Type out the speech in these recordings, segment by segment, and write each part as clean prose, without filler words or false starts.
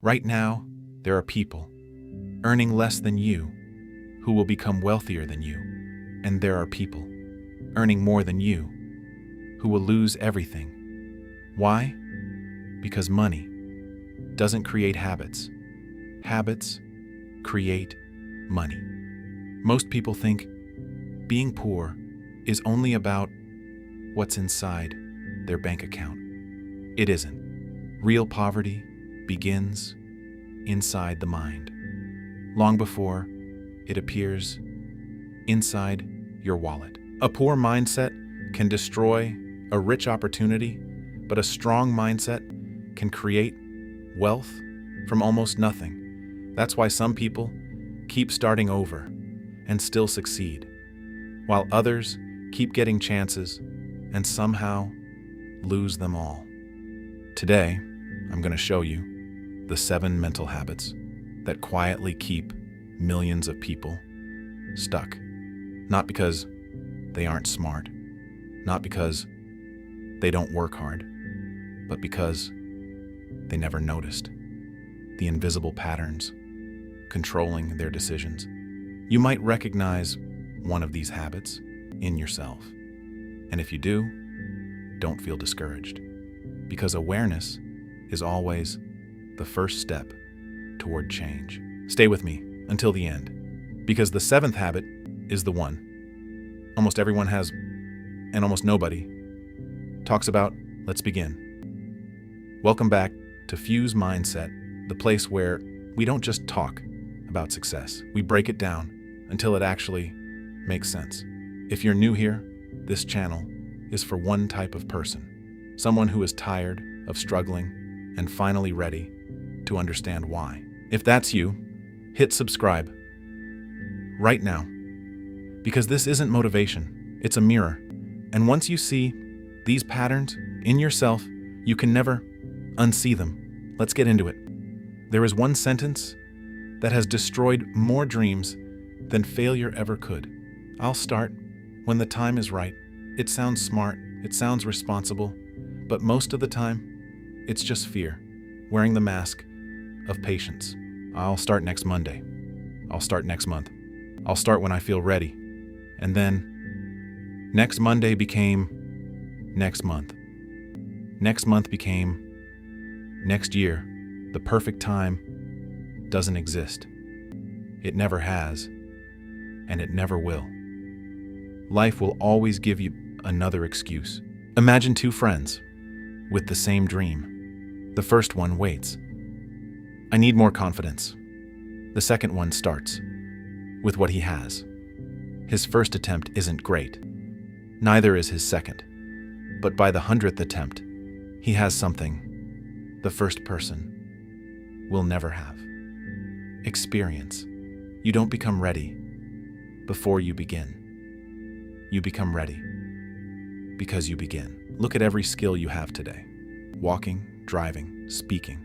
Right now, there are people earning less than you who will become wealthier than you. And there are people earning more than you who will lose everything. Why? Because money doesn't create habits. Habits create money. Most people think being poor is only about what's inside their bank account. It isn't. Real poverty begins inside the mind, long before it appears inside your wallet. A poor mindset can destroy a rich opportunity, but a strong mindset can create wealth from almost nothing. That's why some people keep starting over and still succeed, while others keep getting chances and somehow lose them all. Today, I'm going to show you the 7 mental habits that quietly keep millions of people stuck. Not because they aren't smart, not because they don't work hard, but because they never noticed the invisible patterns controlling their decisions. You might recognize one of these habits in yourself. And if you do, don't feel discouraged, because awareness is always the first step toward change. Stay with me until the end, because the 7th habit is the one almost everyone has and almost nobody talks about. Let's begin. Welcome back to Fuse Mindset, the place where we don't just talk about success. We break it down until it actually makes sense. If you're new here, this channel is for one type of person, someone who is tired of struggling and finally ready to understand why. If that's you, hit subscribe right now, because this isn't motivation, it's a mirror. And once you see these patterns in yourself, you can never unsee them. Let's get into it. There is one sentence that has destroyed more dreams than failure ever could. I'll start when the time is right. It sounds smart, it sounds responsible, but most of the time, it's just fear, wearing the mask of patience. I'll start next Monday. I'll start next month. I'll start when I feel ready. And then next Monday became next month. Next month became next year. The perfect time doesn't exist. It never has, and it never will. Life will always give you another excuse. Imagine 2 friends with the same dream. The first one waits. I need more confidence. The second one starts with what he has. His first attempt isn't great. Neither is his second. But by the 100th attempt, he has something the first person will never have. Experience. You don't become ready before you begin. You become ready because you begin. Look at every skill you have today. Walking, driving, speaking.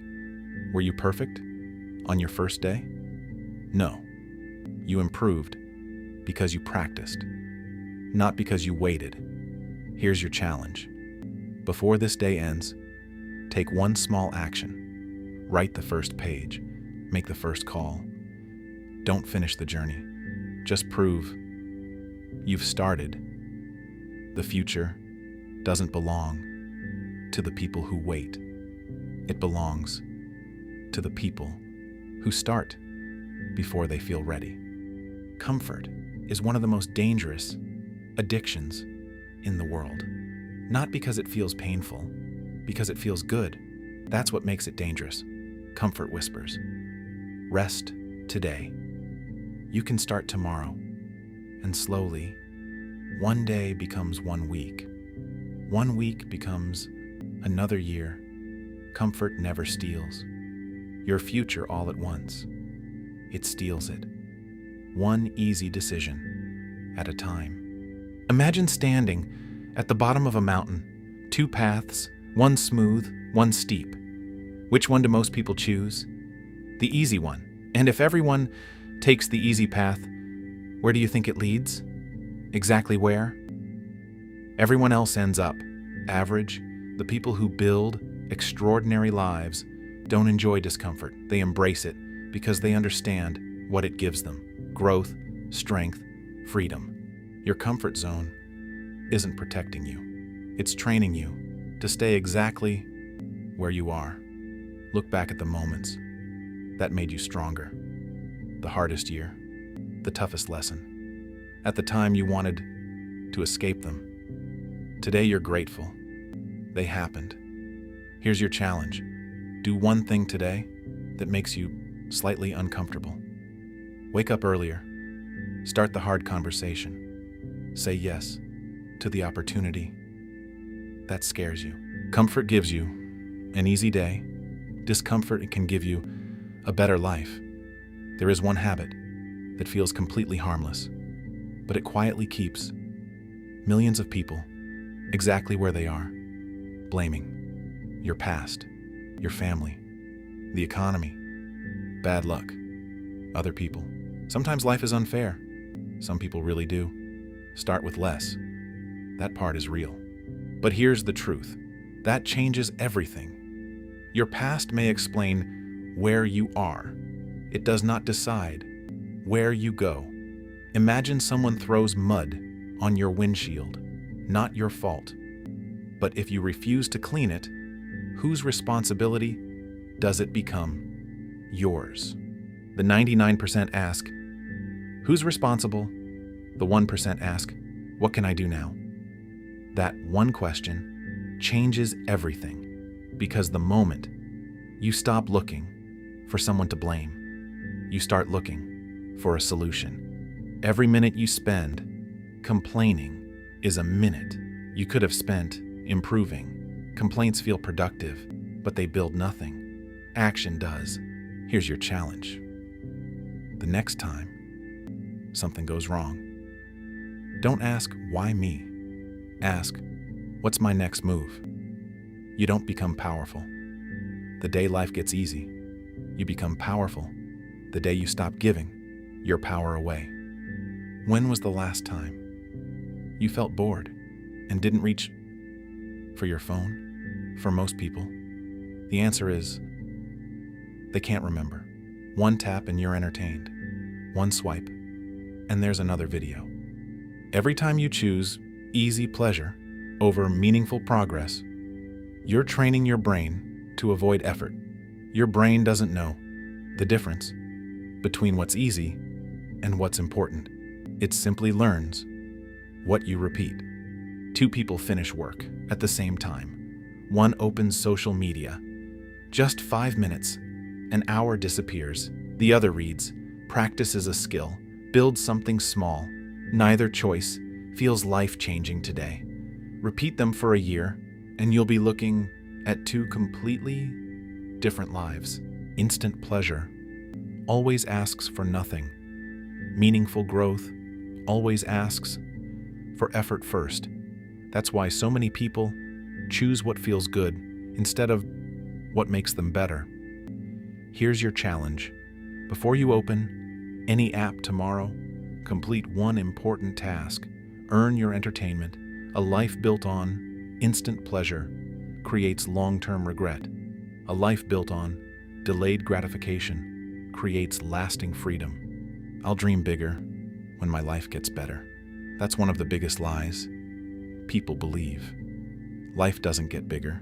Were you perfect on your first day? No. You improved because you practiced, not because you waited. Here's your challenge. Before this day ends, take one small action. Write the first page. Make the first call. Don't finish the journey. Just prove you've started. The future doesn't belong to the people who wait. It belongs to the people who start before they feel ready. Comfort is one of the most dangerous addictions in the world. Not because it feels painful, because it feels good. That's what makes it dangerous. Comfort whispers. Rest today. You can start tomorrow. And slowly, one day becomes 1 week. 1 week becomes another year. Comfort never steals your future all at once. It steals it. One easy decision at a time. Imagine standing at the bottom of a mountain, 2 paths, one smooth, one steep. Which one do most people choose? The easy one. And if everyone takes the easy path, where do you think it leads? Exactly where? Everyone else ends up average. The people who build extraordinary lives don't enjoy discomfort. They embrace it because they understand what it gives them: growth, strength, freedom. Your comfort zone isn't protecting you. It's training you to stay exactly where you are. Look back at the moments that made you stronger. The hardest year, the toughest lesson. At the time you wanted to escape them. Today you're grateful they happened. Here's your challenge. Do one thing today that makes you slightly uncomfortable. Wake up earlier. Start the hard conversation. Say yes to the opportunity that scares you. Comfort gives you an easy day. Discomfort can give you a better life. There is one habit that feels completely harmless, but it quietly keeps millions of people exactly where they are, blaming your past, your family, the economy, bad luck, other people. Sometimes life is unfair. Some people really do. Start with less. That part is real. But here's the truth. That changes everything. Your past may explain where you are. It does not decide where you go. Imagine someone throws mud on your windshield. Not your fault. But if you refuse to clean it, whose responsibility does it become? Yours. The 99% ask, who's responsible? The 1% ask, what can I do now? That one question changes everything, because the moment you stop looking for someone to blame, you start looking for a solution. Every minute you spend complaining is a minute you could have spent improving. Complaints feel productive, but they build nothing. Action does. Here's your challenge. The next time something goes wrong, don't ask, why me? Ask, what's my next move? You don't become powerful the day life gets easy. You become powerful the day you stop giving your power away. When was the last time you felt bored and didn't reach for your phone? For most people, the answer is they can't remember. One tap and you're entertained. One swipe, and there's another video. Every time you choose easy pleasure over meaningful progress, you're training your brain to avoid effort. Your brain doesn't know the difference between what's easy and what's important. It simply learns what you repeat. Two people finish work at the same time. One opens social media. Just 5 minutes. An hour disappears. The other reads, practices a skill, builds something small. Neither choice feels life-changing today. Repeat them for a year, and you'll be looking at two completely different lives. Instant pleasure always asks for nothing. Meaningful growth always asks for effort first. That's why so many people choose what feels good instead of what makes them better. Here's your challenge. Before you open any app tomorrow, complete one important task. Earn your entertainment. A life built on instant pleasure creates long-term regret. A life built on delayed gratification creates lasting freedom. I'll dream bigger when my life gets better. That's one of the biggest lies people believe. Life doesn't get bigger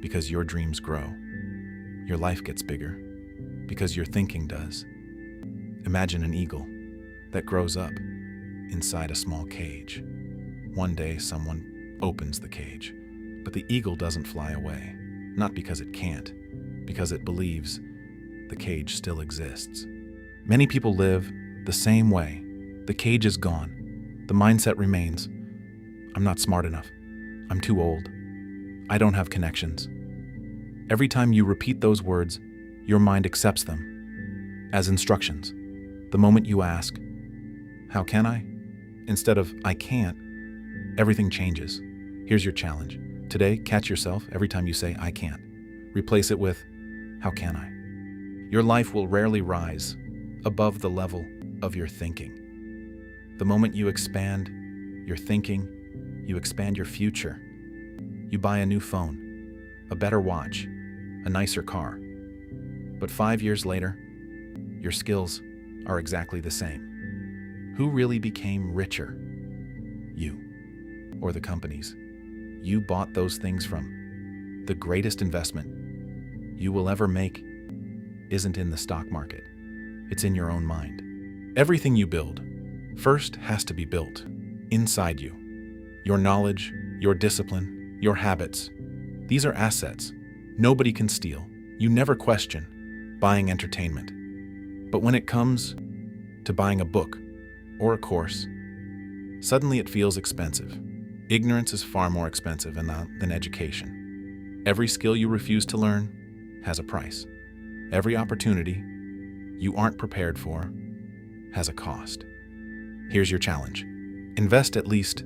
because your dreams grow. Your life gets bigger because your thinking does. Imagine an eagle that grows up inside a small cage. One day someone opens the cage, but the eagle doesn't fly away, not because it can't, because it believes the cage still exists. Many people live the same way. The cage is gone. The mindset remains, I'm not smart enough. I'm too old. I don't have connections. Every time you repeat those words, your mind accepts them as instructions. The moment you ask, how can I? Instead of I can't, everything changes. Here's your challenge. Today, catch yourself every time you say I can't. Replace it with how can I? Your life will rarely rise above the level of your thinking. The moment you expand your thinking, you expand your future. You buy a new phone, a better watch, a nicer car. But 5 years later, your skills are exactly the same. Who really became richer? You or the companies you bought those things from? The greatest investment you will ever make isn't in the stock market. It's in your own mind. Everything you build first has to be built inside you. Your knowledge, your discipline, your habits. These are assets nobody can steal. You never question buying entertainment. But when it comes to buying a book or a course, suddenly it feels expensive. Ignorance is far more expensive than education. Every skill you refuse to learn has a price. Every opportunity you aren't prepared for has a cost. Here's your challenge. Invest at least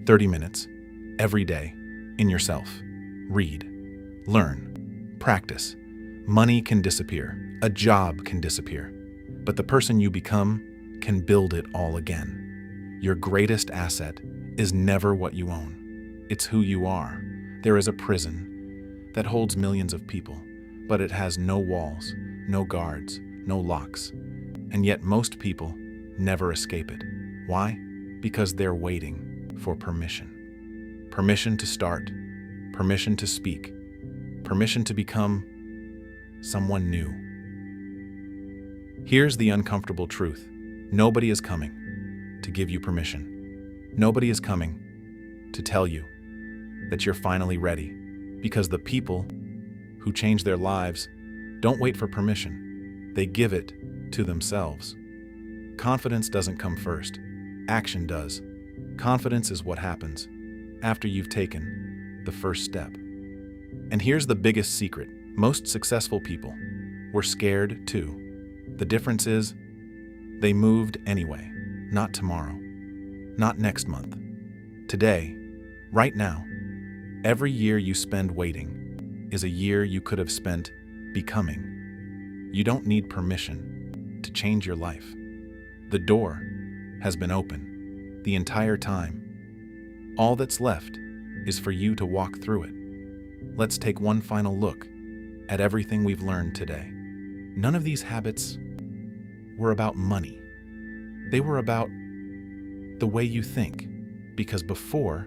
30 minutes every day in yourself. Read, learn, practice. Money can disappear. A job can disappear. But the person you become can build it all again. Your greatest asset is never what you own. It's who you are. There is a prison that holds millions of people, but it has no walls, no guards, no locks. And yet most people never escape it. Why? Because they're waiting for permission. Permission to start, permission to speak, permission to become someone new. Here's the uncomfortable truth. Nobody is coming to give you permission. Nobody is coming to tell you that you're finally ready, because the people who change their lives don't wait for permission. They give it to themselves. Confidence doesn't come first. Action does. Confidence is what happens after you've taken the first step. And here's the biggest secret. Most successful people were scared too. The difference is they moved anyway. Not tomorrow. Not next month. Today. Right now. Every year you spend waiting is a year you could have spent becoming. You don't need permission to change your life. The door has been open the entire time. All that's left is for you to walk through it. Let's take one final look at everything we've learned today. None of these habits were about money. They were about the way you think, because before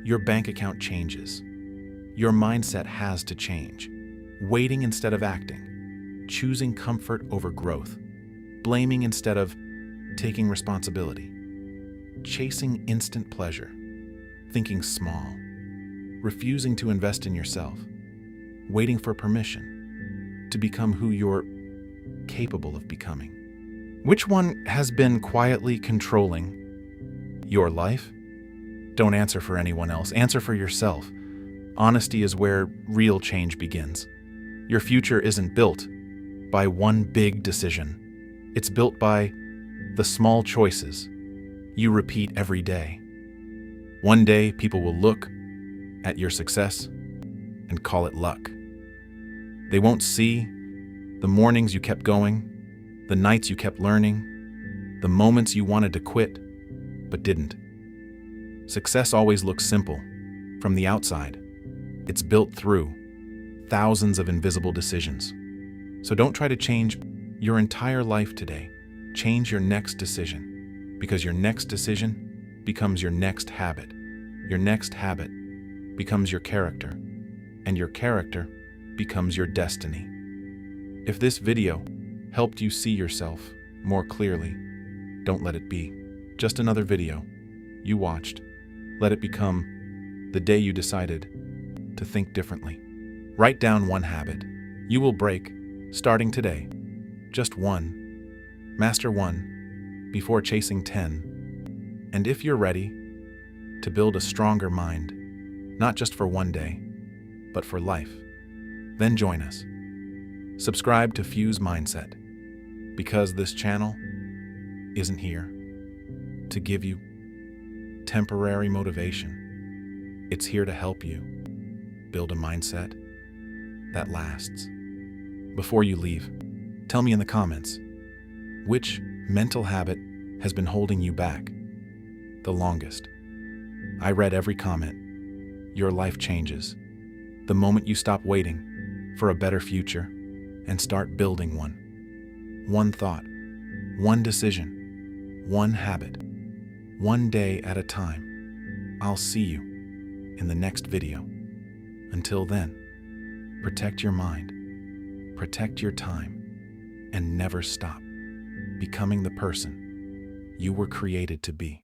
your bank account changes, your mindset has to change. Waiting instead of acting, choosing comfort over growth, blaming instead of taking responsibility, chasing instant pleasure, thinking small, refusing to invest in yourself, waiting for permission to become who you're capable of becoming. Which one has been quietly controlling your life? Don't answer for anyone else. Answer for yourself. Honesty is where real change begins. Your future isn't built by one big decision. It's built by the small choices you repeat every day. One day, people will look at your success and call it luck. They won't see the mornings you kept going, the nights you kept learning, the moments you wanted to quit but didn't. Success always looks simple from the outside. It's built through thousands of invisible decisions. So don't try to change your entire life today. Change your next decision, because your next decision becomes your next habit. Your next habit becomes your character, and your character becomes your destiny. If this video helped you see yourself more clearly, don't let it be just another video you watched. Let it become the day you decided to think differently. Write down one habit you will break starting today. Just one. Master one before chasing 10. And if you're ready to build a stronger mind, not just for one day, but for life, then join us. Subscribe to Fuse Mindset, because this channel isn't here to give you temporary motivation. It's here to help you build a mindset that lasts. Before you leave, tell me in the comments, which mental habit has been holding you back the longest? I read every comment. Your life changes the moment you stop waiting for a better future and start building one. One thought, one decision, one habit, one day at a time. I'll see you in the next video. Until then, protect your mind, protect your time, and never stop becoming the person you were created to be.